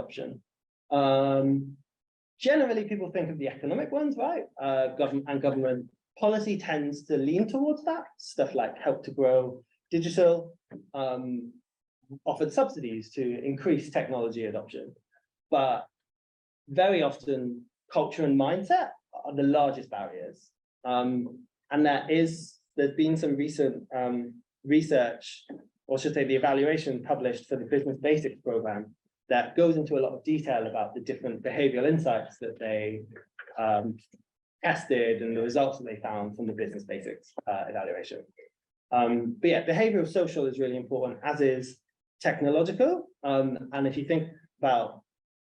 adoption. Generally, people think of the economic ones, right? Government policy tends to lean towards that. Stuff like help to grow digital, offered subsidies to increase technology adoption. But very often, culture and mindset are the largest barriers. And there's been some recent research, or should say the evaluation published for the Business Basics program, that goes into a lot of detail about the different behavioral insights that they tested and the results that they found from the Business Basics evaluation. But yeah, behavioral social is really important, as is technological. And if you think about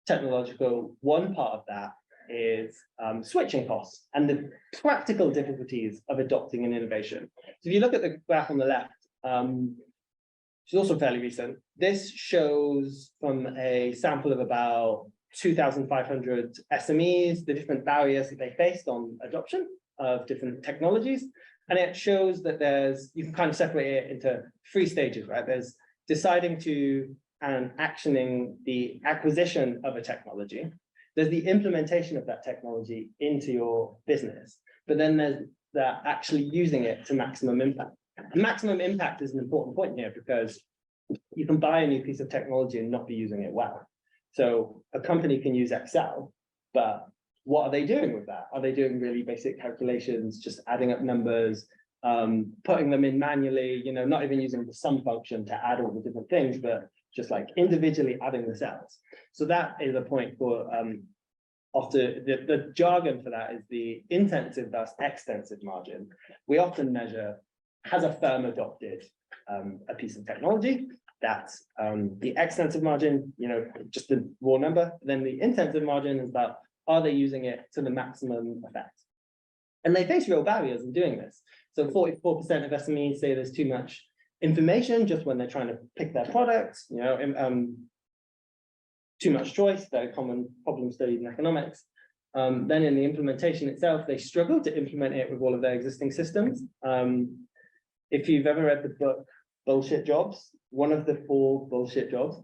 technological, one part of that is switching costs and the practical difficulties of adopting an innovation. So if you look at the graph on the left, which is also fairly recent, this shows from a sample of about 2,500 SMEs, the different barriers that they faced on adoption of different technologies. And it shows that you can kind of separate it into 3 stages, right? There's deciding to and actioning the acquisition of a technology. There's the implementation of that technology into your business, but then there's that actually using it to maximum impact. And maximum impact is an important point here, because you can buy a new piece of technology and not be using it well. So a company can use Excel, but what are they doing with that? Are they doing really basic calculations, just adding up numbers, putting them in manually, not even using the sum function to add all the different things, but just like individually adding the cells? So that is a point for often the jargon for that is the intensive thus extensive margin. We often measure, has a firm adopted a piece of technology? That's the extensive margin, just the raw number. Then the intensive margin is about, are they using it to the maximum effect? And they face real barriers in doing this. So 44% of SMEs say there's too much information just when they're trying to pick their products, too much choice, very common problem studied in economics. Then in the implementation itself, they struggle to implement it with all of their existing systems. If you've ever read the book Bullshit Jobs, one of the 4 bullshit jobs,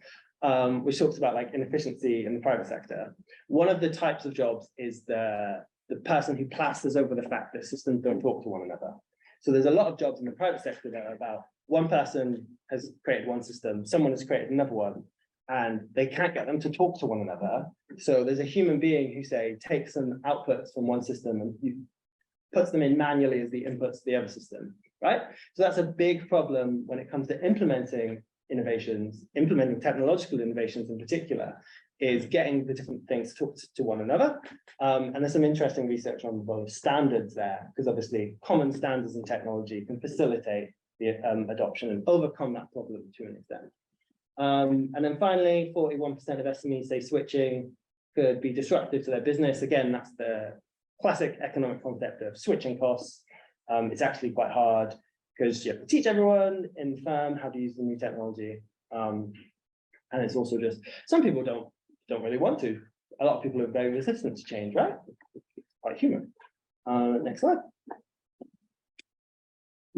which talks about like inefficiency in the private sector, one of the types of jobs is the person who plasters over the fact that systems don't talk to one another. So there's a lot of jobs in the private sector that are about one person has created one system, someone has created another one, and they can't get them to talk to one another. So there's a human being who, say, takes some outputs from one system and puts them in manually as the inputs to the other system, right? So that's a big problem when it comes to implementing innovations, implementing technological innovations in particular, is getting the different things to talk to one another. And there's some interesting research on both standards there, because obviously common standards in technology can facilitate the adoption and overcome that problem to an extent. And then finally, 41% of SMEs say switching could be disruptive to their business. Again, that's the classic economic concept of switching costs. It's actually quite hard because you have to teach everyone in the firm how to use the new technology. And it's also just, some people don't really want to. A lot of people are very resistant to change, right? Quite human. Next slide.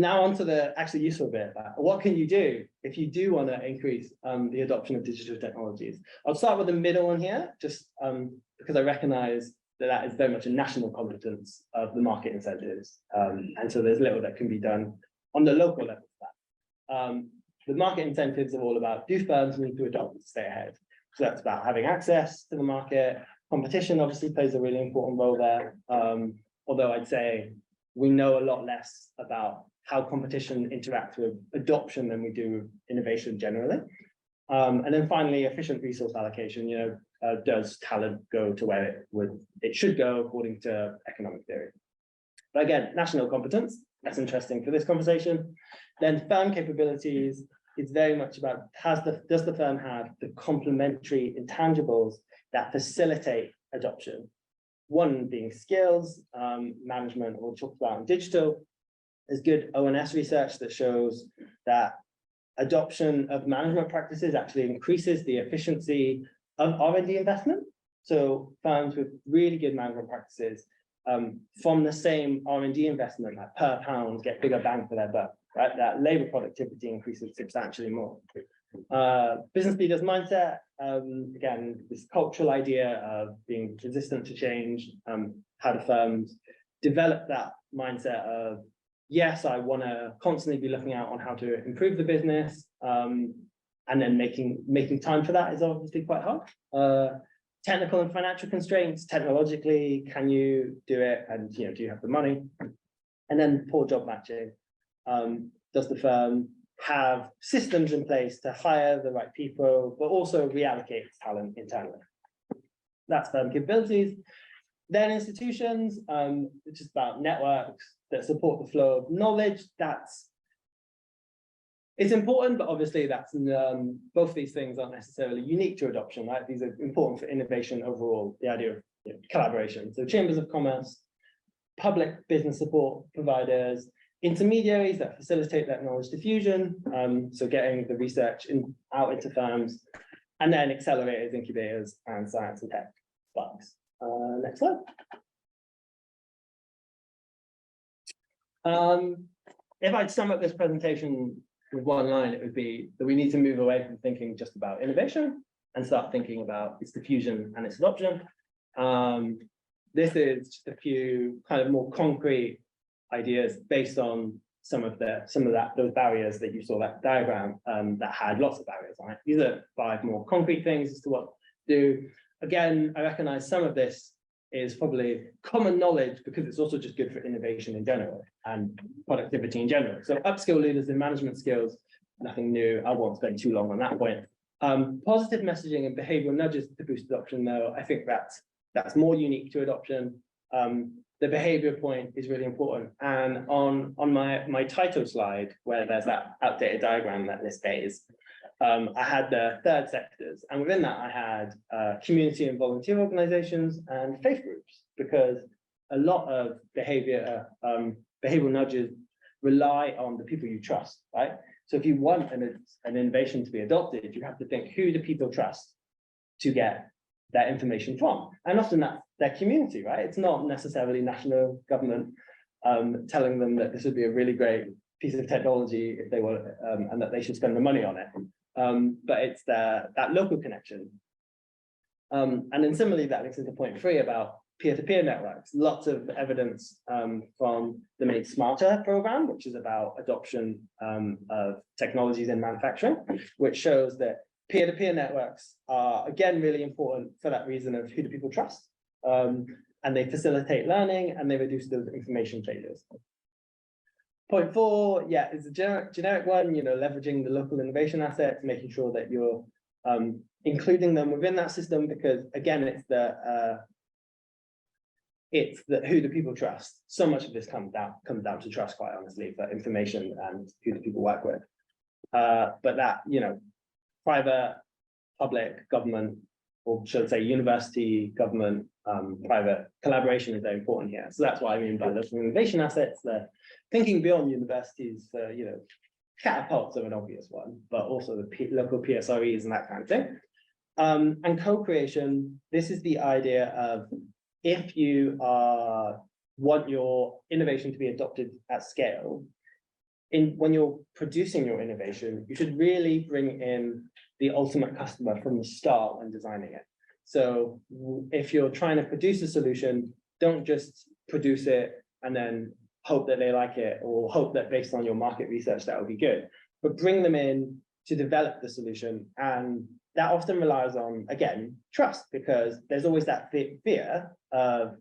Now onto the actually useful bit. What can you do if you do want to increase the adoption of digital technologies? I'll start with the middle one here, just because I recognize that is very much a national competence of the market incentives. And so there's little that can be done on the local level for that. The market incentives are all about, do firms need to adopt to stay ahead? So that's about having access to the market. Competition obviously plays a really important role there. Although I'd say we know a lot less about how competition interacts with adoption than we do with innovation generally. And then finally, efficient resource allocation, does talent go to where it should go according to economic theory? But again, national competence, that's interesting for this conversation. Then firm capabilities is very much about, does the firm have the complementary intangibles that facilitate adoption? One being skills, management, we'll talk about in digital. There's good ONS research that shows that adoption of management practices actually increases the efficiency of R&D investment. So firms with really good management practices from the same R&D investment, like per pound, get bigger bang for their buck, right? That labor productivity increases substantially more. Business leaders mindset, again, this cultural idea of being resistant to change, how do firms develop that mindset of, yes, I want to constantly be looking out on how to improve the business, and then making time for that is obviously quite hard. Technical and financial constraints, technologically, can you do it? And do you have the money? And then poor job matching. Does the firm have systems in place to hire the right people, but also reallocate talent internally? That's firm capabilities. Then institutions, which is about networks that support the flow of knowledge. It's important, but obviously that's both these things aren't necessarily unique to adoption, right? These are important for innovation overall, the idea of collaboration. So chambers of commerce, public business support providers, intermediaries that facilitate that knowledge diffusion, so getting the research out into firms, and then accelerators, incubators, and science and tech sparks. Next slide. If I'd sum up this presentation with one line, it would be that we need to move away from thinking just about innovation and start thinking about its diffusion and its adoption. This is just a few kind of more concrete ideas based on some of those barriers that you saw that diagram that had lots of barriers on it. These are 5 more concrete things as to what to do. Again, I recognize some of this is probably common knowledge because it's also just good for innovation in general and productivity in general. So upskill leaders in management skills, nothing new. I won't spend too long on that point. Positive messaging and behavioral nudges to boost adoption, though, I think that's more unique to adoption. The behavior point is really important. And on my title slide, where there's that outdated diagram that lists days, I had the 3rd sectors, and within that I had community and volunteer organizations and faith groups, because a lot of behavioral nudges rely on the people you trust, right? So if you want an innovation to be adopted, you have to think, who do people trust to get that information from? And often that's their community, right? It's not necessarily national government telling them that this would be a really great piece of technology if they were, and that they should spend the money on it. But it's that local connection. And then similarly, that links into point 3 about peer-to-peer networks. Lots of evidence from the Make Smarter program, which is about adoption of technologies in manufacturing, which shows that peer-to-peer networks are, again, really important for that reason of who do people trust. And they facilitate learning and they reduce those information failures. Point 4, yeah, is a generic one, leveraging the local innovation assets, making sure that you're including them within that system, because again, it's the who do people trust. So much of this comes down to trust, quite honestly, for information and who do people work with. But that, private, public, government, or should I say university, government, private collaboration is very important here. So that's what I mean by local innovation assets. They're thinking beyond universities, catapults are an obvious one, but also the local PSREs and that kind of thing. And co-creation, this is the idea of, if you want your innovation to be adopted at scale, when you're producing your innovation, you should really bring in the ultimate customer from the start when designing it. So if you're trying to produce a solution, don't just produce it and then hope that they like it, or hope that based on your market research that will be good, but bring them in to develop the solution. And that often relies on, again, trust, because there's always that fear of,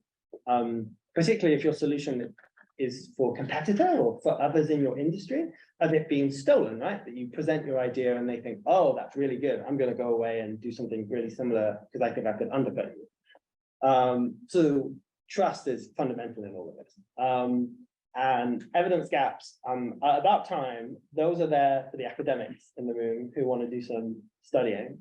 particularly if your solution is for a competitor or for others in your industry, of it being stolen, right? That you present your idea and they think, oh, that's really good, I'm going to go away and do something really similar because I think I could undercut you. So trust is fundamental in all of this. And evidence gaps, at about time, those are there for the academics in the room who want to do some studying.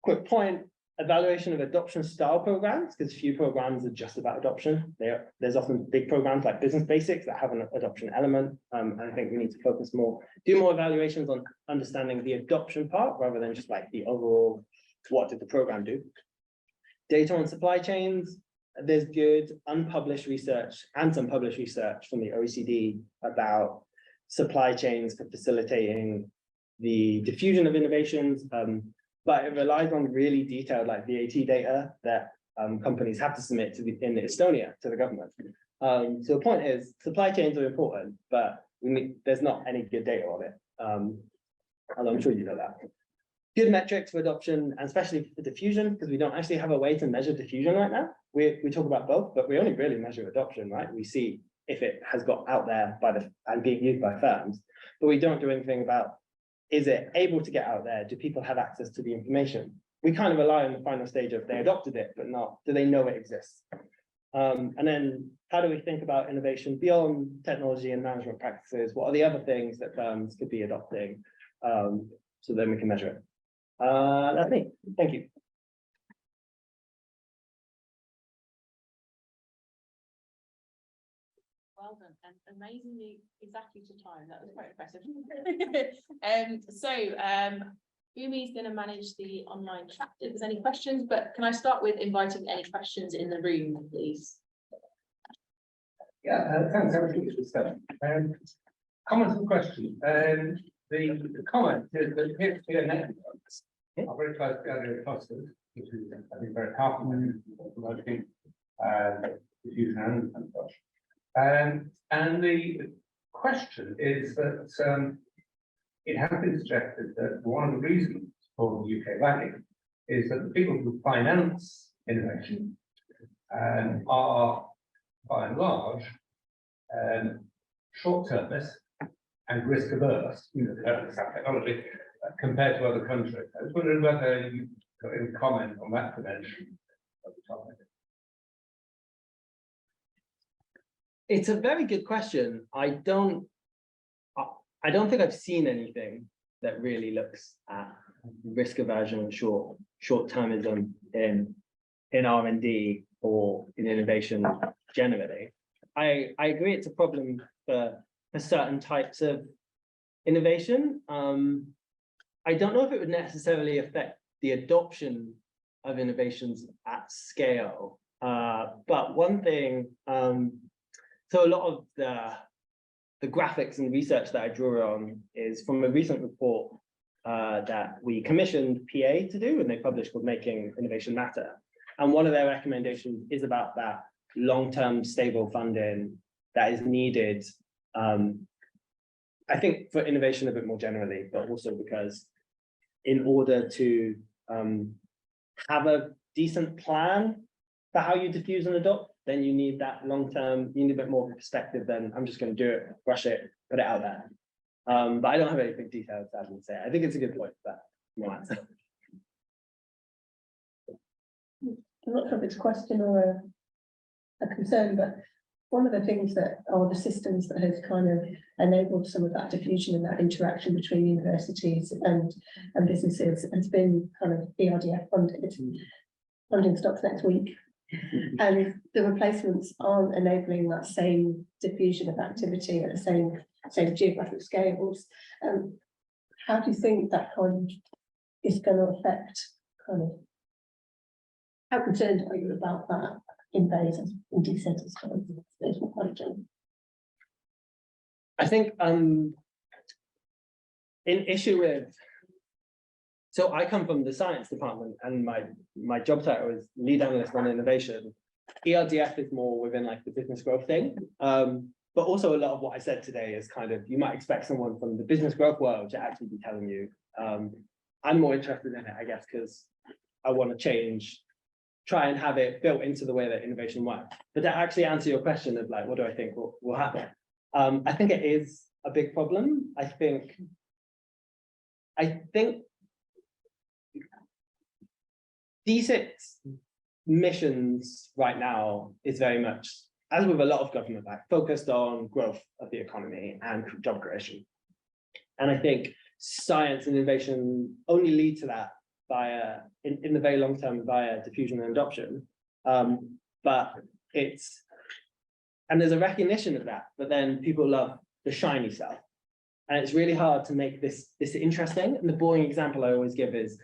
Quick point, evaluation of adoption style programs, because few programs are just about adoption. There's often big programs like Business Basics that have an adoption element. And I think we need to focus more, do more evaluations on understanding the adoption part rather than just like the overall, what did the program do? Data on supply chains. There's good unpublished research and some published research from the OECD about supply chains for facilitating the diffusion of innovations, but it relies on really detailed like VAT data that companies have to submit to in Estonia to the government. So the point is, supply chains are important, but there's not any good data on it. And I'm sure you know that. Good metrics for adoption, and especially for diffusion, because we don't actually have a way to measure diffusion right now. We talk about both, but we only really measure adoption, right? We see if it has got out there and being used by firms, but we don't do anything about, is it able to get out there? Do people have access to the information? We kind of rely on the final stage of they adopted it, but not, do they know it exists? And then how do we think about innovation beyond technology and management practices? What are the other things that firms could be adopting? So then we can measure it. That's me. Thank you. Well done, and amazingly exactly to time. That was quite impressive. Umi is going to manage the online chat if there's any questions, but can I start with inviting any questions in the room, please? Yeah, thanks very much for this discussion. Comments and questions. The comment is that peer-to-peer networks are very close gathering clusters, which is, I think, very powerful in promoting diffusion and such. And the question is that it has been suggested that one of the reasons for the UK lagging is that the people who finance innovation are, by and large, short-termist and risk-averse, developing some technology compared to other countries. I was wondering whether you got any comment on that dimension of the topic. It's a very good question. I don't think I've seen anything that really looks at risk aversion and short-termism in R&D or in innovation generally. I agree it's a problem for certain types of innovation. I don't know if it would necessarily affect the adoption of innovations at scale. But one thing, so a lot of the graphics and research that I drew on is from a recent report that we commissioned PA to do, and they published, called Making Innovation Matter. And one of their recommendations is about that long-term stable funding that is needed, I think, for innovation a bit more generally, but also because in order to have a decent plan for how you diffuse and adopt, then you need that long-term, you need a bit more of a perspective than I'm just going to do it, rush it, put it out there. But I don't have anything detailed to say. I think it's a good point, but no answer. I'm not sure if it's a question or a concern, but one of the things that are the systems that has kind of enabled some of that diffusion and that interaction between universities and businesses has been kind of ERDF funded. Funding stops next week. And the replacements aren't enabling that same diffusion of activity at the same geographic scales. How do you think that kind of is going to affect kind of, how concerned are you about that in Bayes and in decentralized quality? I think in issue with, so I come from the science department and my job title is lead analyst on innovation. ERDF is more within like the business growth thing. But also a lot of what I said today is kind of, you might expect someone from the business growth world to actually be telling you. I'm more interested in it, I guess, because I want to try and have it built into the way that innovation works. But to actually answer your question of like, what do I think will happen? I think it is a big problem. I think DCIT's missions right now is very much, as with a lot of government, like focused on growth of the economy and job creation. And I think science and innovation only lead to that via, in the very long term, via diffusion and adoption. But there's a recognition of that, but then people love the shiny stuff. And it's really hard to make this interesting. And the boring example I always give is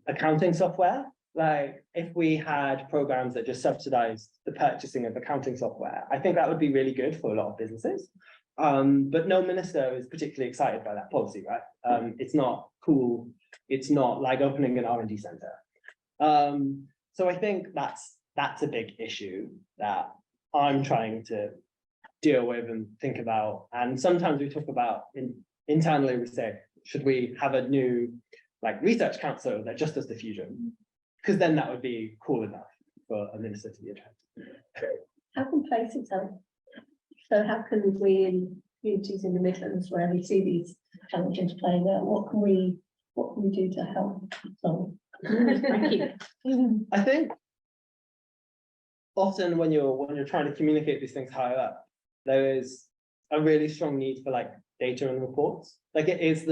accounting software. Like if we had programs that just subsidized the purchasing of accounting software, I think that would be really good for a lot of businesses. But no minister is particularly excited by that policy, right? It's not cool. It's not like opening an R&D center. So I think that's a big issue that I'm trying to deal with and think about. And sometimes we talk about internally, we say, should we have a new like research council that just does diffusion? Because then that would be cool enough for a minister to be attracted. How can places help? So how can we in communities in the Midlands where we see these challenges playing out, what can we do to help? So, thank you. I think often when you're trying to communicate these things higher up, there is a really strong need for like data and reports. Like it is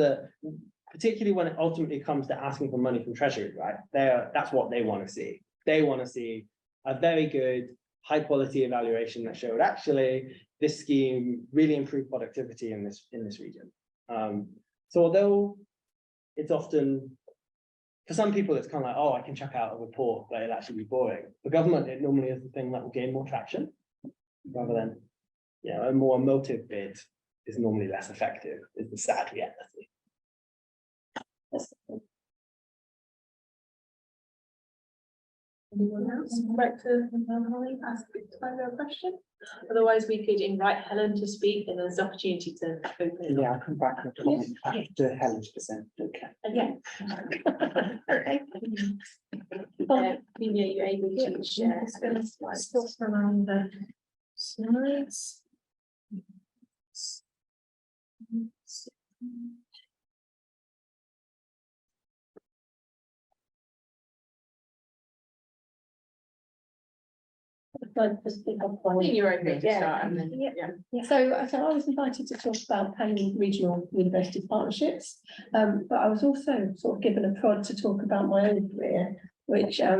particularly when it ultimately comes to asking for money from Treasury, right? That's what they want to see. They want to see a very good, high quality evaluation that showed actually this scheme really improved productivity in this region. So although it's often, for some people, it's kind of like, oh, I can check out a report, but it'll actually be boring. For government, it normally is the thing that will gain more traction, rather than, you know, a more emotive bid is normally less effective, is the sad reality. Anyone else would like to ask a question? Otherwise, we could invite Helen to speak and there's opportunity to open it. Yeah, I'll come back and comment after Helen's present. Okay. Yeah. Okay. Are you able to share? Still around the slides. I think you're okay to start and then, So I was invited to talk about planning regional university partnerships, but I was also sort of given a prod to talk about my own career, which I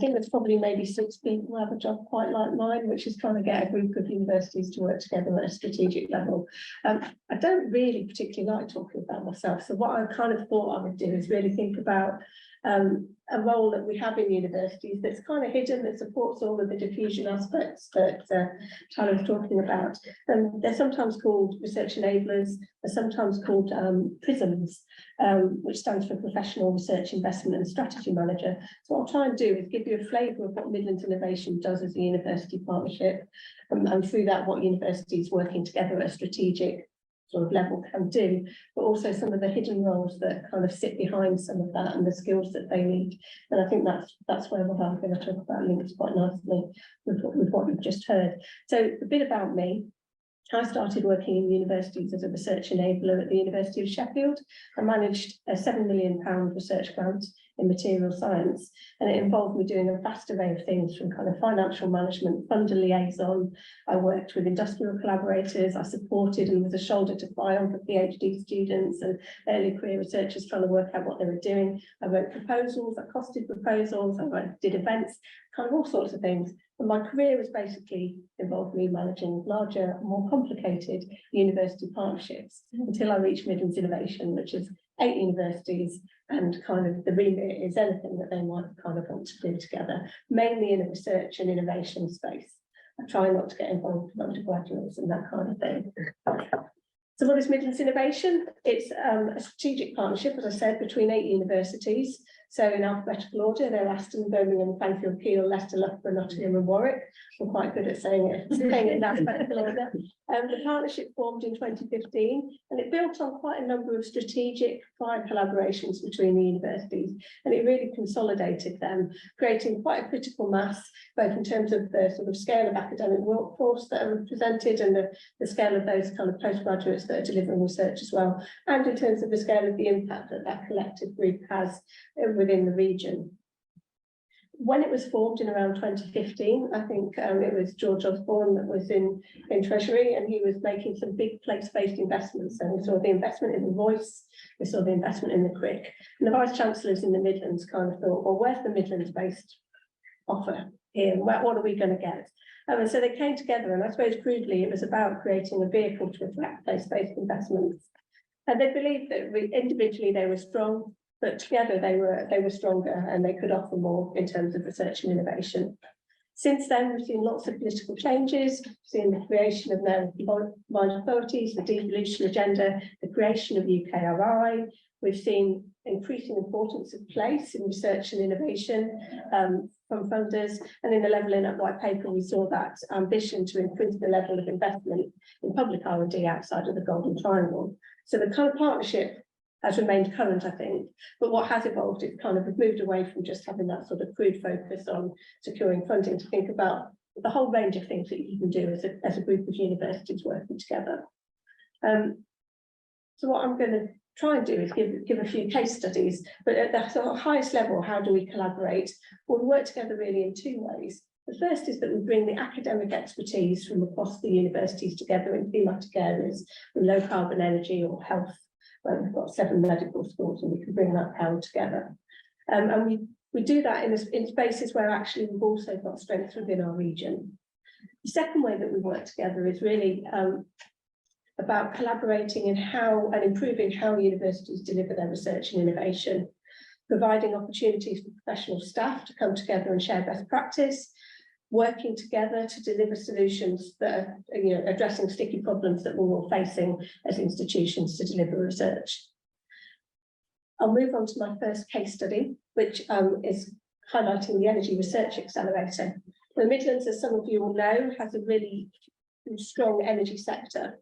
think there's probably maybe 6 people who have a job quite like mine, which is trying to get a group of universities to work together at a strategic level. I don't really particularly like talking about myself, so what I kind of thought I would do is really think about a role that we have in universities that's kind of hidden, that supports all of the diffusion aspects that Tyler was talking about. They're sometimes called research enablers, they're sometimes called PRISMs, which stands for Professional Research Investment and Strategy Manager. So what I'll try and do is give you a flavour of what Midlands Innovation does as a university partnership, and through that what universities working together at a strategic sort of level can do, but also some of the hidden roles that kind of sit behind some of that and the skills that they need. And I think that's where what I'm going to talk about links quite nicely with what you've just heard. So a bit about me. I started working in universities as a research enabler at the University of Sheffield. I managed a £7 million research grant in material science, and it involved me doing a vast array of things from kind of financial management, funder liaison. I worked with industrial collaborators, I supported and was a shoulder to cry on for PhD students and early career researchers trying to work out what they were doing. I wrote proposals, I costed proposals, I did events, kind of all sorts of things. And my career was basically involved me managing larger, more complicated university partnerships until I reached Midlands Innovation, which is 8 universities, and kind of the remit is anything that they might kind of want to do together, mainly in a research and innovation space. I try not to get involved with undergraduates and that kind of thing. So what is Midlands Innovation? It's a strategic partnership, as I said, between 8 universities. So in alphabetical order, they're Aston, Birmingham, Cranfield, Keele, Leicester, Loughborough, Nottingham and Warwick. I'm quite good at saying it in alphabetical order. The partnership formed in 2015, and it built on quite a number of strategic prior collaborations between the universities, and it really consolidated them, creating quite a critical mass, both in terms of the sort of scale of academic workforce that are represented and the scale of those kind of postgraduates that are delivering research as well, and in terms of the scale of the impact that that collective group has within the region. When it was formed in around 2015, I think it was George Osborne that was in Treasury, and he was making some big place-based investments. And we saw the investment in the Voice, we saw the investment in the Crick. And the Vice Chancellors in the Midlands kind of thought, well, where's the Midlands-based offer here? What are we going to get? And so they came together, and I suppose crudely, it was about creating a vehicle to attract place-based investments. And they believed that individually they were strong, but together they were stronger and they could offer more in terms of research and innovation. Since then, we've seen lots of political changes, we've seen the creation of now combined authorities, the devolution agenda, the creation of UKRI. We've seen increasing importance of place in research and innovation from funders, and in the Levelling Up white paper, we saw that ambition to increase the level of investment in public R&D outside of the Golden Triangle. So the kind of partnership has remained current, I think, but what has evolved is kind of we've moved away from just having that sort of crude focus on securing funding to think about the whole range of things that you can do as a group of universities working together. So what I'm going to try and do is give a few case studies, but at the sort of highest level, how do we collaborate? Well, we work together really in two ways. The first is that we bring the academic expertise from across the universities together in thematic areas, from low carbon energy or health, where we've got 7 medical schools and we can bring that power together. And we do that in spaces where actually we've also got strengths within our region. The second way that we work together is really about collaborating in how and improving how universities deliver their research and innovation, providing opportunities for professional staff to come together and share best practice, working together to deliver solutions that are, addressing sticky problems that we're all facing as institutions to deliver research. I'll move on to my first case study, which is highlighting the Energy Research Accelerator. The Midlands, as some of you will know, has a really strong energy sector.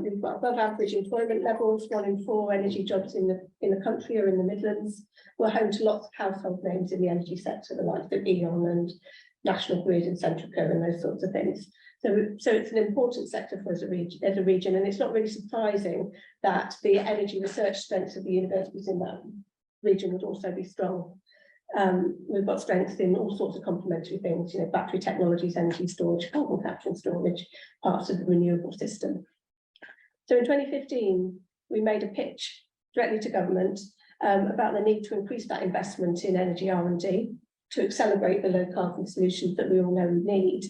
We've got above average employment levels. 1 in 4 energy jobs in the country are in the Midlands. We're home to lots of household names in the energy sector, the likes of E.ON and National Grid and Centrica and those sorts of things. So it's an important sector for us as a region, and it's not really surprising that the energy research strengths of the universities in that region would also be strong. We've got strengths in all sorts of complementary things, battery technologies, energy storage, carbon capture and storage, parts of the renewable system. So in 2015, we made a pitch directly to government about the need to increase that investment in energy R&D to accelerate the low carbon solutions that we all know we need.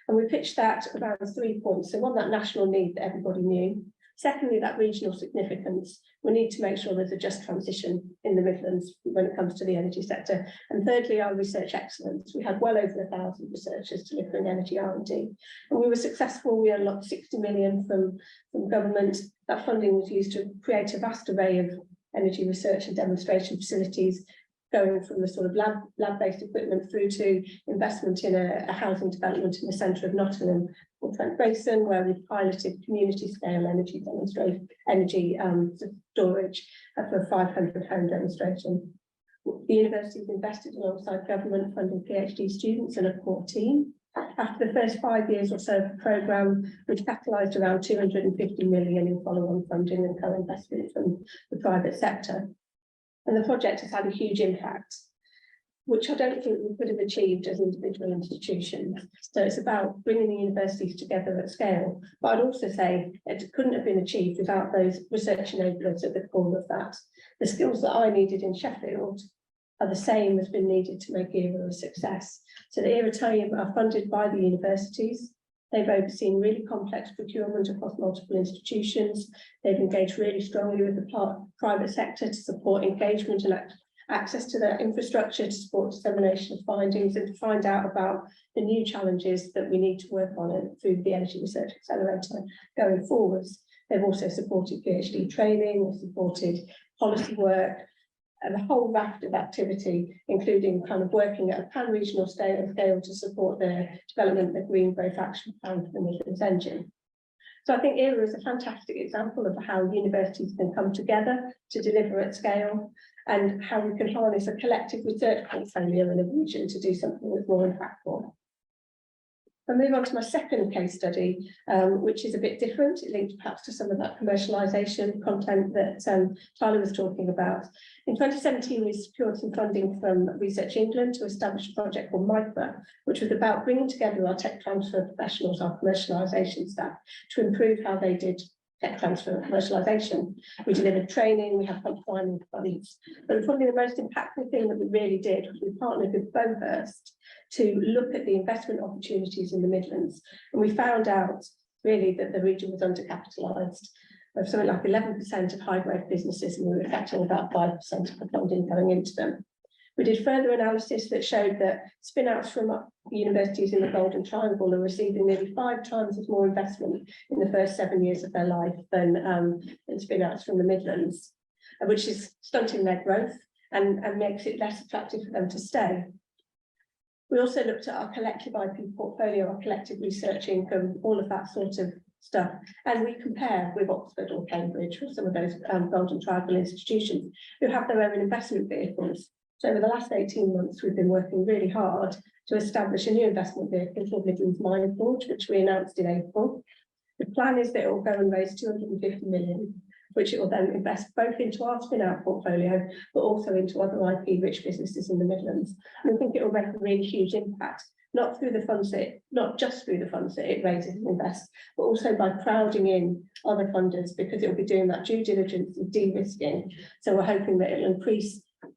And we pitched that around 3 points. So one, that national need that everybody knew. Secondly, that regional significance. We need to make sure there's a just transition in the Midlands when it comes to the energy sector. And thirdly, our research excellence. We had well over 1,000 researchers delivering energy R&D. And we were successful. We unlocked 60 million from government. That funding was used to create a vast array of energy research and demonstration facilities, going from the sort of lab-based equipment through to investment in a housing development in the centre of Nottingham or Trent Basin, where we've piloted community-scale energy storage for a 500 home demonstration. The university has invested alongside government funding PhD students and a core team. After the first 5 years or so of the programme, we've catalysed around 250 million in follow-on funding and co-investment from the private sector. And the project has had a huge impact, which I don't think we could have achieved as individual institutions. So it's about bringing the universities together at scale. But I'd also say it couldn't have been achieved without those research enablers at the core of that. The skills that I needed in Sheffield are the same as been needed to make ERA a success. So the ERA team are funded by the universities. They've overseen really complex procurement across multiple institutions. They've engaged really strongly with the private sector to support engagement and access to their infrastructure, to support dissemination of findings and to find out about the new challenges that we need to work on it through the Energy Research Accelerator going forwards. They've also supported PhD training, they've supported policy work, and a whole raft of activity, including kind of working at a pan-regional scale to support the development of the Green Growth Action Plan for the Midlands Engine. So I think ERA is a fantastic example of how universities can come together to deliver at scale and how we can harness a collective research portfolio in a region to do something that's more impactful. I'll move on to my second case study, which is a bit different. It links perhaps to some of that commercialisation content that Tyler was talking about. In 2017, we secured some funding from Research England to establish a project called MICRA, which was about bringing together our tech transfer professionals, our commercialisation staff, to improve how they did tech transfer and commercialisation. We delivered training, we had finding funds. But probably the most impactful thing that we really did was we partnered with Bowhurst to look at the investment opportunities in the Midlands. And we found out really that the region was undercapitalised. We have something like 11% of high growth businesses, and we were affecting about 5% of the funding going into them. We did further analysis that showed that spin-outs from universities in the Golden Triangle are receiving nearly 5 times as more investment in the first 7 years of their life than spin outs from the Midlands, which is stunting their growth and makes it less attractive for them to stay. We also looked at our collective IP portfolio, our collective research income, all of that sort of stuff, and we compare with Oxford or Cambridge or some of those Golden Triangle institutions who have their own investment vehicles. So over the last 18 months, we've been working really hard to establish a new investment vehicle called Midlands Forge, which we announced in April. The plan is that it will go and raise 250 million, which it will then invest both into our spin-out portfolio, but also into other IP-rich businesses in the Midlands. And I think it will make a really huge impact, not just through the funds that it raises and invests, but also by crowding in other funders, because it will be doing that due diligence and de-risking. So we're hoping that it will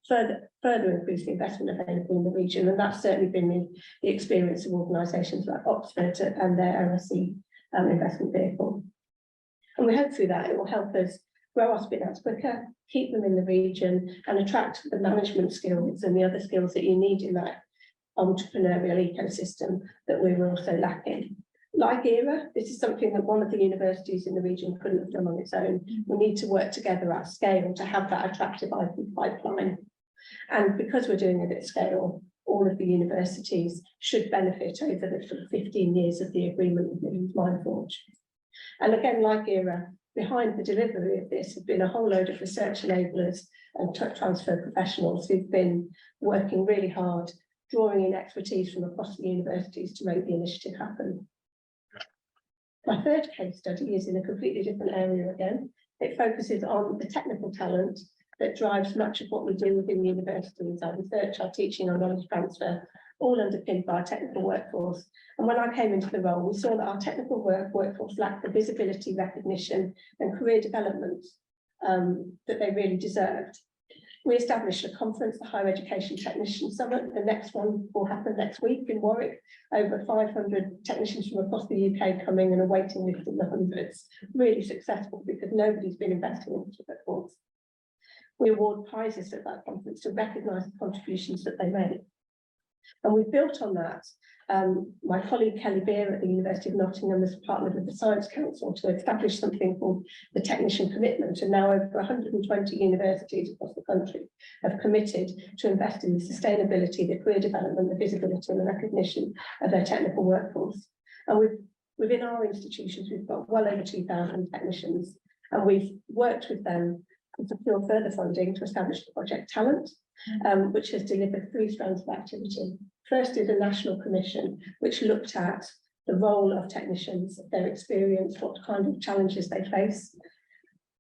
further increase the investment available in the region, and that's certainly been the experience of organisations like Oxford and their OSC investment vehicle. And we hope through that it will help us grow our spin-outs quicker, keep them in the region, and attract the management skills and the other skills that you need in that entrepreneurial ecosystem that we were also lacking. Like ERA, this is something that one of the universities in the region couldn't have done on its own. We need to work together at scale to have that attractive IP pipeline. And because we're doing it at scale, all of the universities should benefit over the sort of 15 years of the agreement with Midlands Forge. And again, like ERA, behind the delivery of this have been a whole load of research enablers and transfer professionals who've been working really hard, drawing in expertise from across the universities to make the initiative happen. My third case study is in a completely different area again. It focuses on the technical talent that drives much of what we do within universities, our research, our teaching, our knowledge transfer, all underpinned by our technical workforce. And when I came into the role, we saw that our technical workforce lacked the visibility, recognition, and career development that they really deserved. We established a conference, the Higher Education Technician Summit. The next one will happen next week in Warwick. Over 500 technicians from across the UK coming, and a waiting list in the hundreds. Really successful because nobody's been investing in this workforce. We award prizes at that conference to recognise the contributions that they make. And we've built on that. My colleague Kelly Beer at the University of Nottingham has partnered with the Science Council to establish something called the Technician Commitment, and now over 120 universities across the country have committed to invest in the sustainability, the career development, the visibility and the recognition of their technical workforce. And within our institutions, we've got well over 2,000 technicians, and we've worked with them to secure further funding to establish the Project Talent, which has delivered 3 strands of activity. First is a national commission, which looked at the role of technicians, their experience, what kind of challenges they face.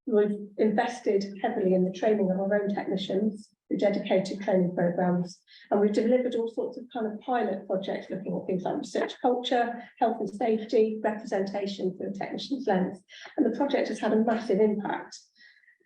We've invested heavily in the training of our own technicians through dedicated training programs, and we've delivered all sorts of kind of pilot projects looking at things like research culture, health and safety, representation through a technician's lens. And the project has had a massive impact.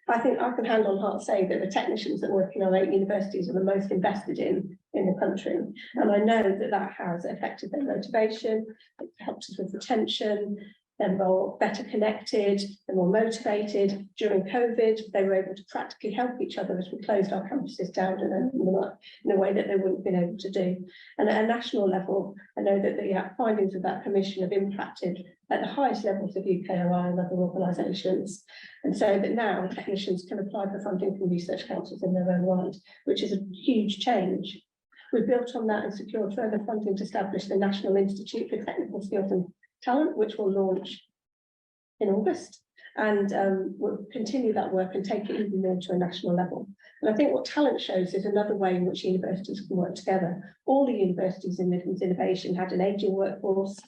I think I can hand on heart say that the technicians that work in our 8 universities are the most invested in the country. And I know that that has affected their motivation, it helps us with retention, they're more better connected, they're more motivated. During COVID, they were able to practically help each other as we closed our campuses down and opened them up in a way that they wouldn't have been able to do. And at a national level, I know that the findings of that commission have impacted at the highest levels of UKRI and other organisations. And so that now technicians can apply for funding from research councils in their own right, which is a huge change. We've built on that and secured further funding to establish the National Institute for Technical Skills and Talent, which will launch in August, and we'll continue that work and take it even more to a national level. And I think what talent shows is another way in which universities can work together. All the universities in Midlands Innovation had an ageing workforce.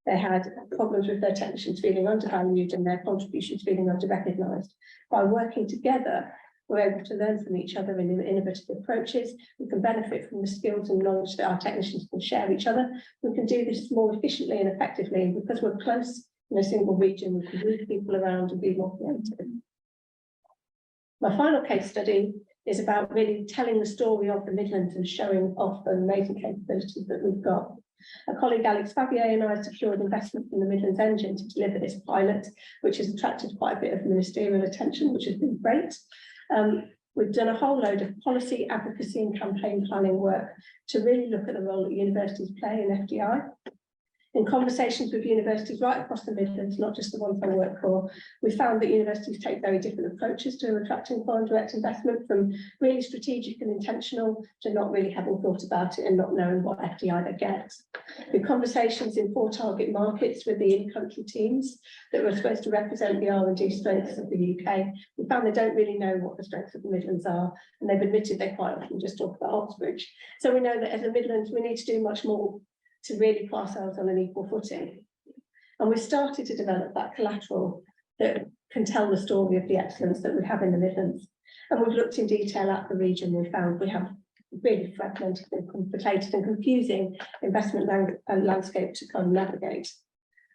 They had problems with their technicians feeling undervalued and their contributions feeling under-recognised. By working together, we're able to learn from each other in innovative approaches. We can benefit from the skills and knowledge that our technicians can share each other. We can do this more efficiently and effectively, and because we're close in a single region, we can move people around and be more creative. My final case study is about really telling the story of the Midlands and showing off the amazing capabilities that we've got. A colleague, Alex Fabier, and I secured investment from the Midlands Engine to deliver this pilot, which has attracted quite a bit of ministerial attention, which has been great. We've done a whole load of policy, advocacy and campaign planning work to really look at the role that universities play in FDI. In conversations with universities right across the Midlands, not just the ones I work for, we found that universities take very different approaches to attracting foreign direct investment, from really strategic and intentional to not really having thought about it and not knowing what FDI they get. In conversations in 4 target markets with the in-country teams that were supposed to represent the R&D strengths of the UK, we found they don't really know what the strengths of the Midlands are, and they've admitted they quite often just talk about Oxbridge. So we know that as a Midlands, we need to do much more to really put ourselves on an equal footing. And we started to develop that collateral that can tell the story of the excellence that we have in the Midlands. And we've looked in detail at the region. We found we have really fragmented and complicated and confusing investment landscape to kind of navigate.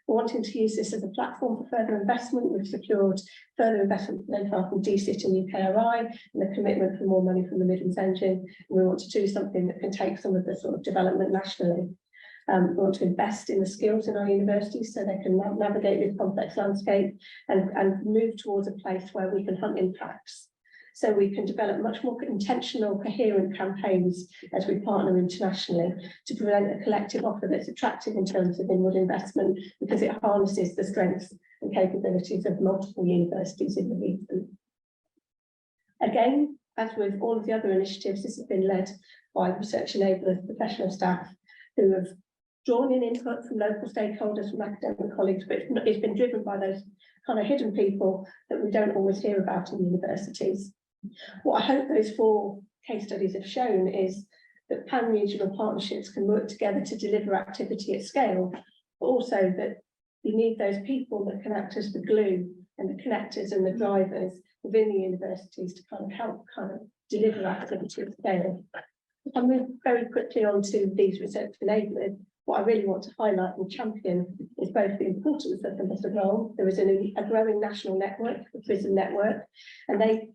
We're wanting to use this as a platform for further investment. We've secured further investment from DCIT and UKRI and a commitment for more money from the Midlands Engine. And we want to do something that can take some of the sort of development nationally. We want to invest in the skills in our universities so they can navigate this complex landscape and move towards a place where we can hunt impacts. So we can develop much more intentional, coherent campaigns as we partner internationally to present a collective offer that's attractive in terms of inward investment, because it harnesses the strengths and capabilities of multiple universities in the region. Again, as with all of the other initiatives, this has been led by research enablers, professional staff who have drawn in input from local stakeholders, from academic colleagues, but it's been driven by those kind of hidden people that we don't always hear about in universities. What I hope those 4 case studies have shown is that pan-regional partnerships can work together to deliver activity at scale, but also that you need those people that can act as the glue and the connectors and the drivers within the universities to kind of help deliver activity at scale. If I move very quickly on to these research enablers, what I really want to highlight and champion is both the importance of them as a role. There is a growing national network, the PRISM network, and they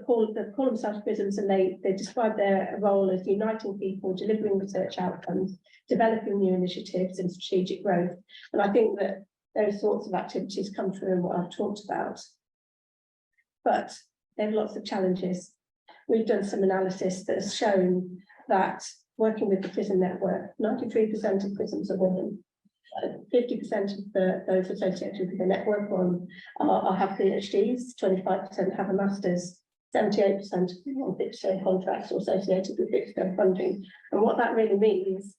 call themselves PRISMs, and they describe their role as uniting people, delivering research outcomes, developing new initiatives and strategic growth. And I think that those sorts of activities come through in what I've talked about. But they have lots of challenges. We've done some analysis that has shown that working with the PRISM network, 93% of PRISMs are women. 50% of those associated with the network have PhDs, 25% have a master's, 78% on fixed-term contracts or associated with fixed-term funding. And what that really means is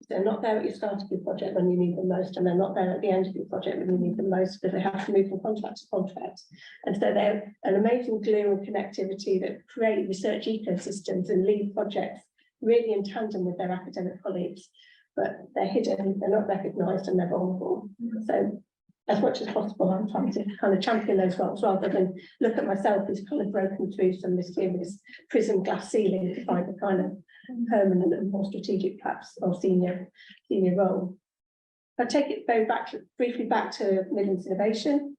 they're not there at your start of your project when you need them most, and they're not there at the end of your project when you need them most, because they have to move from contract to contract. And so they're an amazing glue and connectivity that create research ecosystems and lead projects really in tandem with their academic colleagues, but they're hidden, they're not recognised, and they're vulnerable. So as much as possible, I'm trying to kind of champion those roles rather than look at myself as kind of broken through some mysterious PRISM glass ceiling to find a kind of permanent and more strategic, perhaps, or senior role. I'll take it briefly back to Midlands Innovation.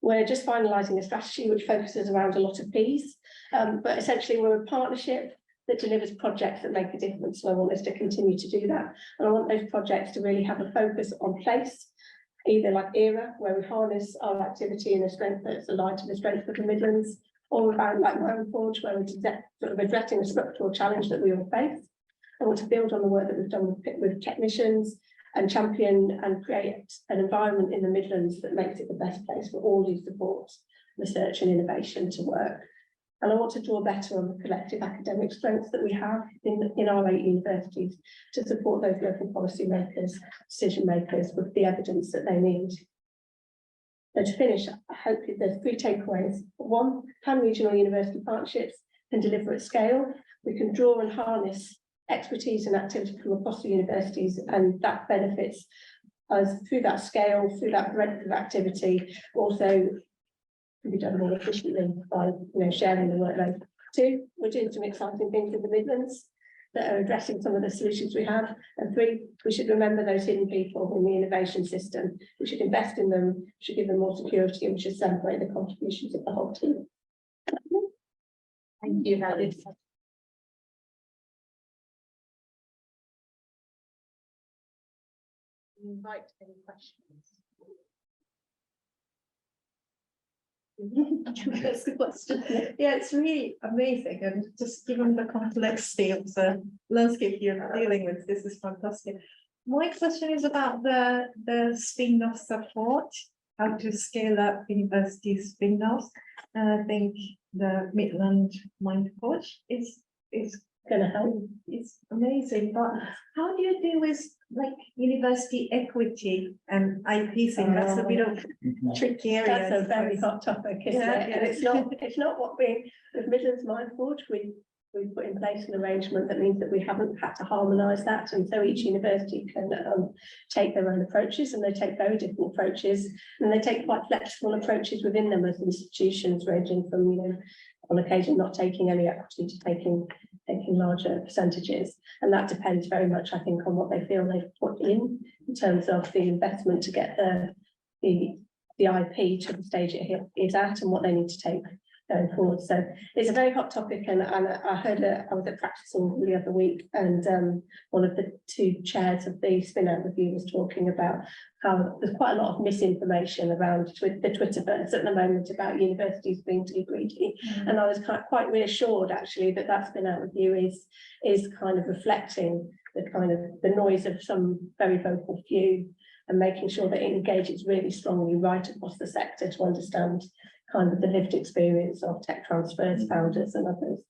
We're just finalising a strategy which focuses around a lot of Ps, but essentially we're a partnership that delivers projects that make a difference. So I want us to continue to do that. And I want those projects to really have a focus on place, either like ERA, where we harness our activity in a strength that's aligned to the strength of the Midlands, or around like Forge, where we're sort of addressing a structural challenge that we all face. I want to build on the work that we've done with technicians and champion and create an environment in the Midlands that makes it the best place for all who support research and innovation to work. And I want to draw better on the collective academic strengths that we have in our 8 universities to support those local policy makers, decision makers with the evidence that they need. So to finish, I hope there's 3 takeaways. 1, pan-regional university partnerships can deliver at scale. We can draw and harness expertise and activity from across the universities, and that benefits us through that scale, through that breadth of activity. Also, can be done more efficiently by sharing the workload. 2, we're doing some exciting things in the Midlands that are addressing some of the solutions we have. And 3, we should remember those hidden people in the innovation system. We should invest in them, we should give them more security, and we should celebrate the contributions of the whole team. Thank you, Helen. Invite any questions. That's the question. Yeah, it's really amazing, and just given the complexity of the landscape you're dealing with, this is fantastic. My question is about the spin-off support, how to scale up university spin-offs. And I think the Midland Mind Coach is Gonna help. it's amazing, but how do you deal with like university equity and IP thing? That's a bit of tricky area. That's a very hot topic, isn't Yeah, it? yeah. And it's not what we, with Midlands Mind Forge, we put in place an arrangement that means that we haven't had to harmonise that, and so each university can take their own approaches, and they take very different approaches, and they take quite flexible approaches within them as institutions, ranging from, you know, on occasion not taking any equity to taking larger percentages, and that depends very much, I think, on what they feel they've put in terms of the investment to get the IP to the stage it is at, and what they need to take going forward. So it's a very hot topic, and I heard I was at practicing the other week, and one of the two chairs of the spin out review was talking about how there's quite a lot of misinformation around the Twitterverse at the moment about universities being too greedy, and I was quite reassured actually that spin out review is kind of reflecting the noise of some very vocal few, and making sure that it engages really strongly right across the sector to understand kind of the lived experience of tech transfers, founders and others.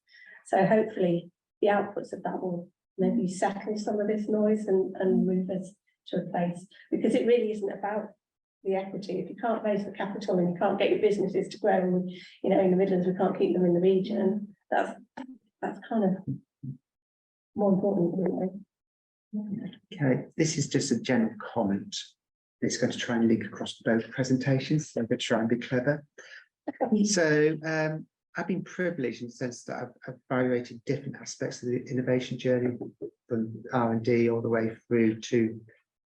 So hopefully the outputs of that will maybe settle some of this noise and move us to a place, because it really isn't about the equity. If you can't raise the capital and you can't get your businesses to grow, and, you know, in the Midlands we can't keep them in the region, that's kind of more important, really. Okay, this is just a general comment. It's going to try and link across both presentations, so I'm going to try and be clever. So I've been privileged in the sense that I've evaluated different aspects of the innovation journey, from R&D all the way through to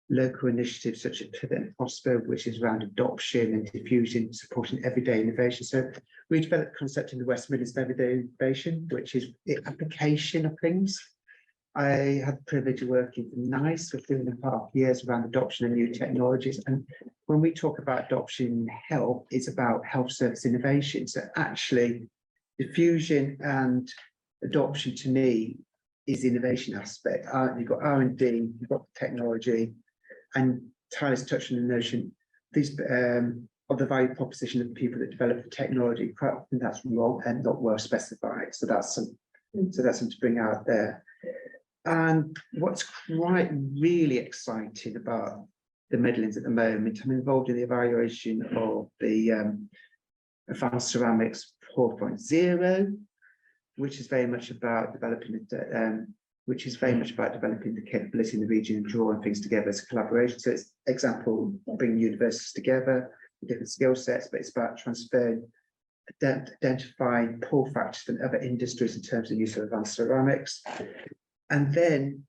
local initiatives such as Pivot and Prosper, which is around adoption and diffusion, supporting everyday innovation. So we developed a concept in the West Midlands of everyday innovation, which is the application of things. I had the privilege of working for NICE for 3.5 years around adoption of new technologies. And when we talk about adoption in health, it's about health service innovation. So actually, diffusion and adoption to me is the innovation aspect. You've got R&D, you've got technology, and Tyler's touched on the notion these of the value proposition of the people that develop the technology. Quite often that's wrong and not well specified. So that's something to bring out there. And what's quite really exciting about the Midlands at the moment, I'm involved in the evaluation of the Advanced Ceramics 4.0, which is very much about developing the capability in the region and drawing things together as a collaboration. So it's example, bringing universities together, different skill sets, but it's about transferring, identifying pull factors from other industries in terms of use of advanced ceramics. And then,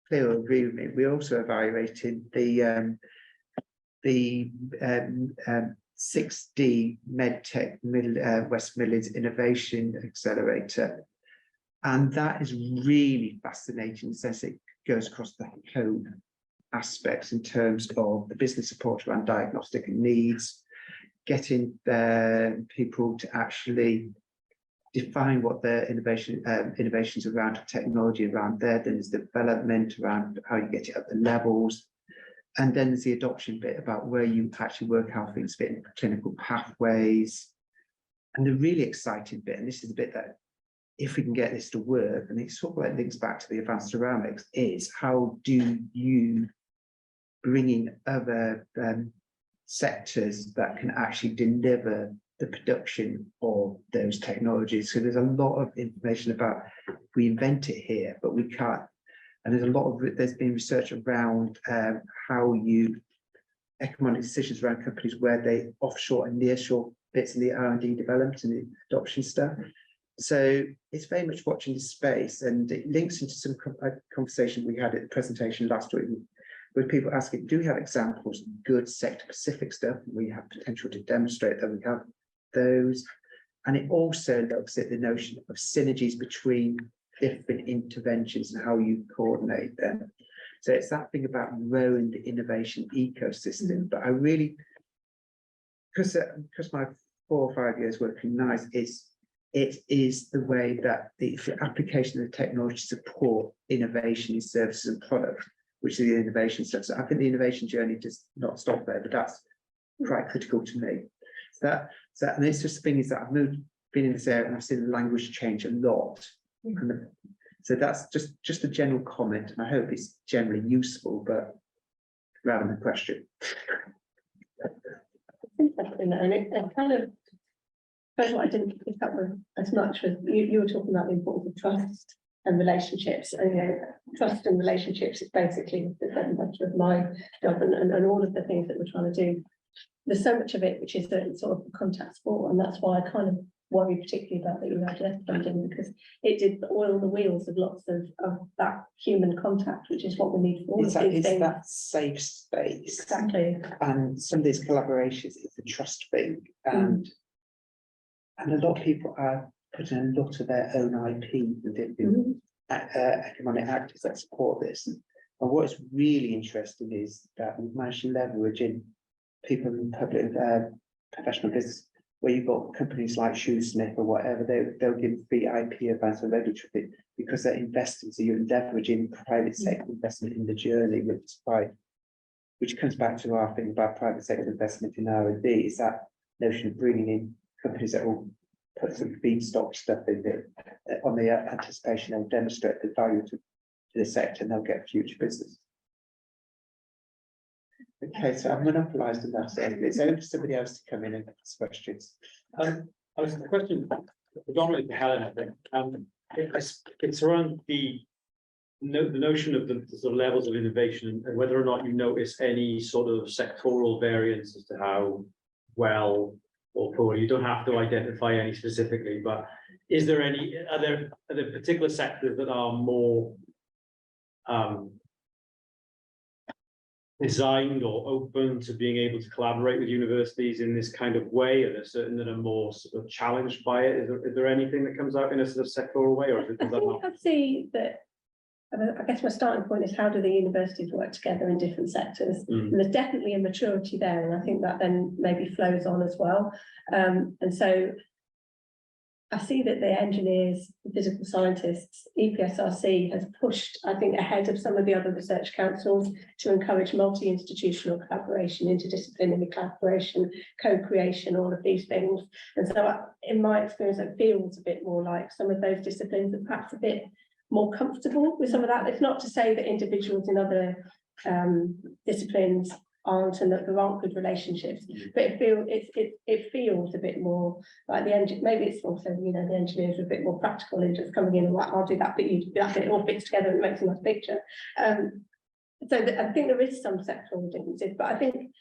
Claire will agree with me, we're also evaluating the 6D MedTech West Midlands Innovation Accelerator. And that is really fascinating in the sense it goes across the whole aspects in terms of the business support around diagnostic needs, getting people to actually define what their innovations around technology around there. Then there's development around how you get it up the levels. And then there's the adoption bit about where you actually work how things fit in clinical pathways. And the really exciting bit, and this is the bit that if we can get this to work, and it sort of like links back to the advanced ceramics, is how do you bring in other sectors that can actually deliver the production of those technologies. So there's a lot of information about we invent it here, but we can't. And there's been research around how you economic decisions around companies where they offshore and nearshore bits in the R&D development and the adoption stuff. So it's very much watching this space, and it links into some conversation we had at the presentation last week with people asking, do we have examples of good sector-specific stuff? We have potential to demonstrate that we have those. And it also looks at the notion of synergies between different interventions and how you coordinate them. So it's that thing about growing the innovation ecosystem. But I really, because my 4 or 5 years working nice is it is the way that the application of the technology support innovation in services and products, which is the innovation stuff. So I think the innovation journey does not stop there, but that's quite critical to me. And it's just the thing is that I've been in this area and I've seen the language change a lot. So that's just a general comment, and I hope it's generally useful, but rather than a question. Interesting, and it kind of, first of all, I didn't pick up with as much as you were talking about the importance of trust and relationships, and trust and relationships is basically the bread and butter of my job, and all of the things that we're trying to do. There's so much of it which is a sort of contact sport, and that's why I kind of worry particularly about the EIDF funding, because it did oil the wheels of lots of that human contact, which is what we need for all of these things. That safe space. Exactly. And some of these collaborations is a trust thing, and a lot of people are putting a lot of their own IP and different economic actors that support this. And what is really interesting is that we've managed to leverage in people in public professional business, where you've got companies like Shoesmith or whatever, they'll give free IP advance and regulatory because they're investing. So you're leveraging private sector investment in the journey, which comes back to our thing about private sector investment in R&D, is that notion of bringing in companies that will put some feedstock stuff in there on the anticipation and demonstrate the value to the sector, and they'll get future business. Okay, so I've monopolised enough, so it's over to somebody else to come in and ask questions. I was the question predominantly to Helen, I think. It's around the notion of the sort of levels of innovation and whether or not you notice any sort of sectoral variance as to how well or poor. You don't have to identify any specifically, but is there any, are there particular sectors that are more designed or open to being able to collaborate with universities in this kind of way? Are there certain that are more sort of challenged by it? Is there anything that comes out in a sort of sectoral way, or is it? I think I'd see that. I guess my starting point is, how do the universities work together in different sectors? And there's definitely a maturity there, and I think that then maybe flows on as well. And so I see that the engineers, the physical scientists, EPSRC has pushed, I think, ahead of some of the other research councils to encourage multi-institutional collaboration, interdisciplinary collaboration, co-creation, all of these things. And so in my experience, it feels a bit more like some of those disciplines are perhaps a bit more comfortable with some of that. It's not to say that individuals in other disciplines aren't, and that there aren't good relationships, but it feels a bit more like maybe it's also, you know, the engineers are a bit more practical and just coming in and like, I'll do that, but you do that, it all fits together and it makes a nice picture. So I think there is some sectoral differences, but I think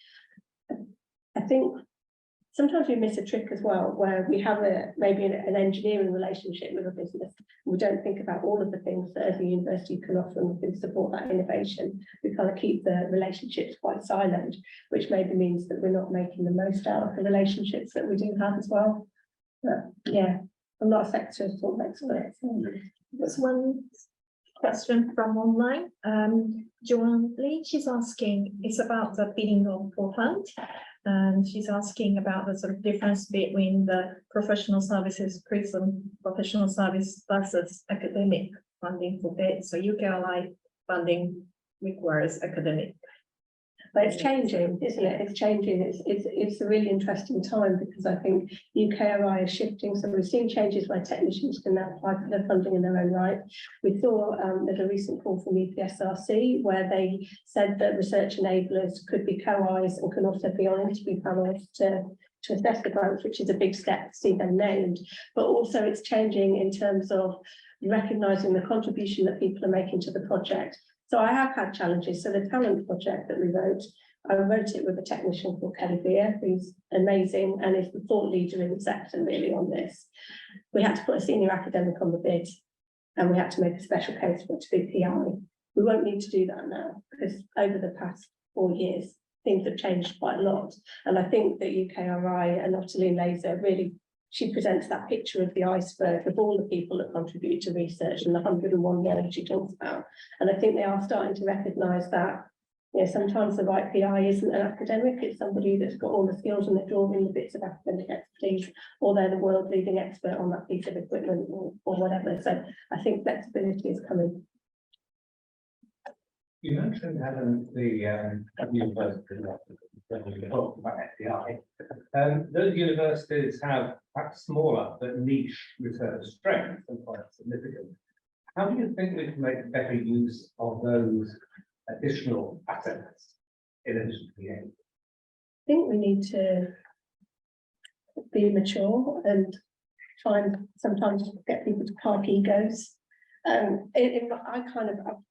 sometimes we miss a trick as well, where we have maybe an engineering relationship with a business. We don't think about all of the things that as a university can offer and can support that innovation. We kind of keep the relationships quite silent, which maybe means that we're not making the most out of the relationships that we do have as well. But yeah, I'm not a sector sort of expert. So. There's one question from online. Joanne Lee, she's asking, it's about the bidding of for fund. And she's asking about the sort of difference between the professional services, PRISM professional service versus academic funding for bid. So UKRI funding requires academic. But it's changing, isn't it? It's changing. It's a really interesting time, because I think UKRI is shifting. So we've seen changes where technicians can now apply for their funding in their own right. We saw there's a recent call from EPSRC where they said that research enablers could be co-Is and can also be on interview panels to assess the grants, which is a big step to see them named. But also it's changing in terms of recognising the contribution that people are making to the project. So I have had challenges. So the talent project that we wrote, I wrote it with a technician called Kelly Beer, who's amazing and is the thought leader in the sector really on this. We had to put a senior academic on the bid, and we had to make a special case for it to be PI. We won't need to do that now, because over the past 4 years, things have changed quite a lot. And I think that UKRI and Ottilie Laser really, she presents that picture of the iceberg of all the people that contribute to research and the 101 years she talks about. And I think they are starting to recognise that you know, sometimes the right PI isn't an academic, it's somebody that's got all the skills and they're drawing the bits of academic expertise, or they're the world leading expert on that piece of equipment or whatever. So I think flexibility is coming. You mentioned, Helen, the university when we talked about FDI. Those universities have perhaps smaller but niche research strength and quite significant. How do you think we can make better use of those additional assets in addition to the aim? I think we need to be mature and try and sometimes get people to park egos. I'm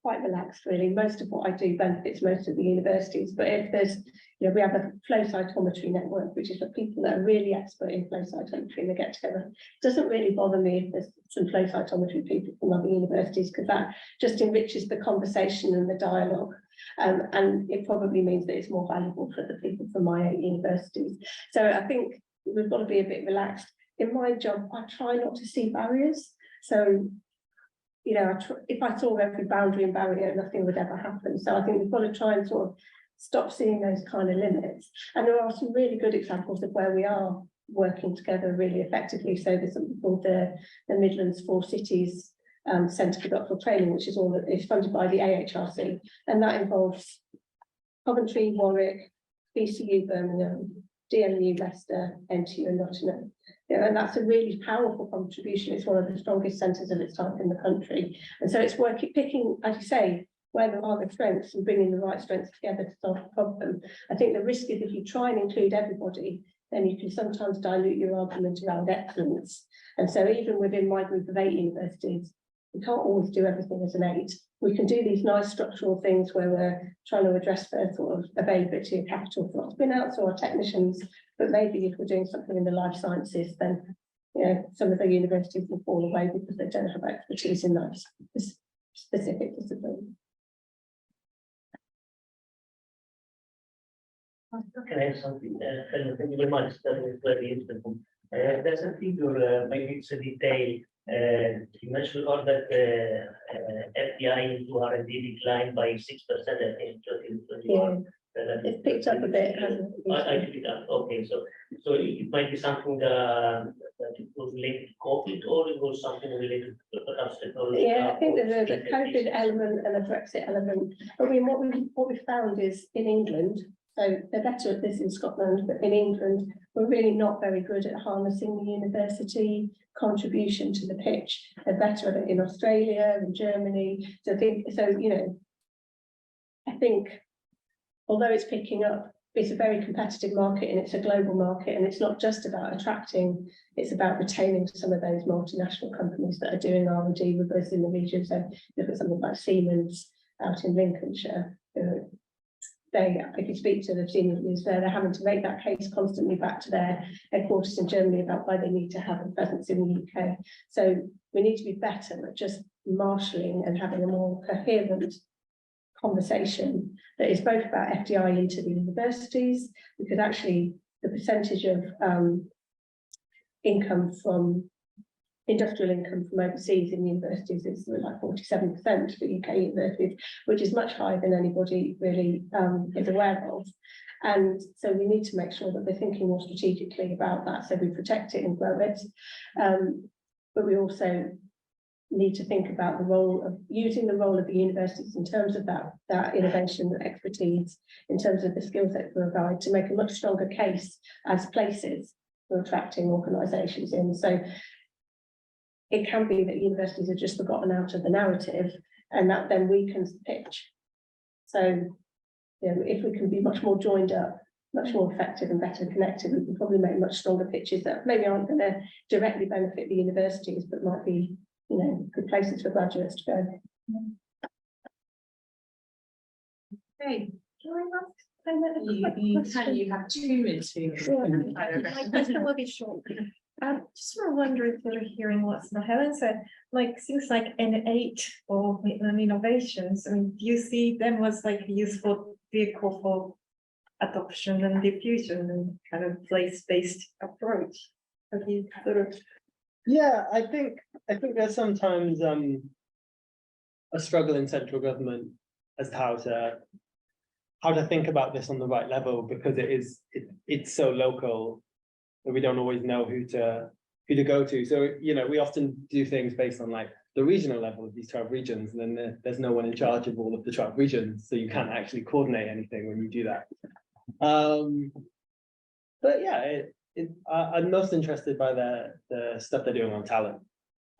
quite relaxed really. Most of what I do benefits most of the universities, but if there's, you know, we have a flow cytometry network, which is for people that are really expert in flow cytometry and they get together. It doesn't really bother me if there's some flow cytometry people from other universities, because that just enriches the conversation and the dialogue. And it probably means that it's more valuable for the people from my 8 universities. So I think we've got to be a bit relaxed. In my job, I try not to see barriers. So, you know, if I saw every boundary and barrier, nothing would ever happen. So I think we've got to try and sort of stop seeing those kind of limits. And there are some really good examples of where we are working together really effectively. So there's something called the Midlands 4 Cities Centre for Doctoral Training, which is all that is funded by the AHRC, and that involves Coventry, Warwick, BCU, Birmingham, DLU, Leicester, NTU, and Nottingham. Yeah, and that's a really powerful contribution. It's one of the strongest centres of its type in the country, and so it's working, picking, as you say, where there are the strengths and bringing the right strengths together to solve the problem. I think the risk is if you try and include everybody, then you can sometimes dilute your argument around excellence. And so even within my group of 8 universities, we can't always do everything as an 8. We can do these nice structural things where we're trying to address the sort of availability of capital for our spin-outs or our technicians, but maybe if we're doing something in the life sciences, then, you know, some of the universities will fall away because they don't have expertise in that specific discipline. Can I have something? Thank you very much. That was very interesting. There's a figure, maybe it's a detail. You mentioned all that FDI into R&D declined by 6%. I think. Yeah, it's picked up a bit, hasn't it? I picked it up. Okay, so it might be something that it was related to COVID, or it was something related to perhaps technology. Yeah, I think there's a COVID element and a Brexit element. I mean, what we found is in England. So they're better at this in Scotland, but in England, we're really not very good at harnessing the university contribution to the pitch. They're better at it in Australia and Germany. So you know, I think although it's picking up, it's a very competitive market and it's a global market, and it's not just about attracting, it's about retaining some of those multinational companies that are doing R&D with us in the region. So look at something like Siemens out in Lincolnshire. If you speak to the senior leaders there, they're having to make that case constantly back to their headquarters in Germany about why they need to have a presence in the UK. So we need to be better at just marshalling and having a more coherent conversation that is both about FDI into the universities, because actually the percentage of income from industrial income from overseas in universities is like 47% for UK universities, which is much higher than anybody really is aware of. And so we need to make sure that we're thinking more strategically about that, so we protect it and grow it. But we also need to think about the role of using the role of the universities in terms of that innovation expertise, in terms of the skills that provide, to make a much stronger case as places for attracting organisations in. So it can be that universities are just forgotten out of the narrative, and that then weakens the pitch. So, you know, if we can be much more joined up, much more effective and better connected, we can probably make much stronger pitches that maybe aren't going to directly benefit the universities, but might be, you know, good places for graduates to go. Okay. You have 2 minutes. My question will be short. Just wondering if you're hearing what Helen said, like things like N8 or innovations. I mean, do you see them as like a useful vehicle for adoption and diffusion and kind of place-based approach? Have you sort of? Yeah, I think there's sometimes a struggle in central government as to how to how to think about this on the right level, because it's so local that we don't always know who to go to. So, you know, we often do things based on like the regional level of these 12 regions, and then there's no one in charge of all of the 12 regions, so you can't actually coordinate anything when you do that. But yeah, I'm most interested by the stuff they're doing on talent,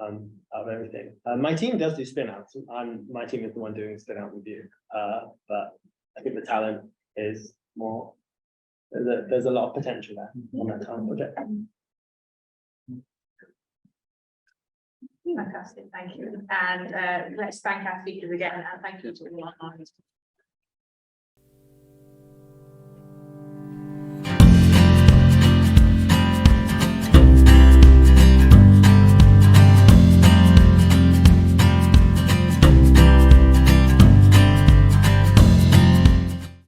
out of everything. My team does do spin outs, and my team is the one doing the spin out review. But I think the talent is more, there's a lot of potential there on that talent project. Fantastic, thank you. And let's thank our speakers again, and thank you to all our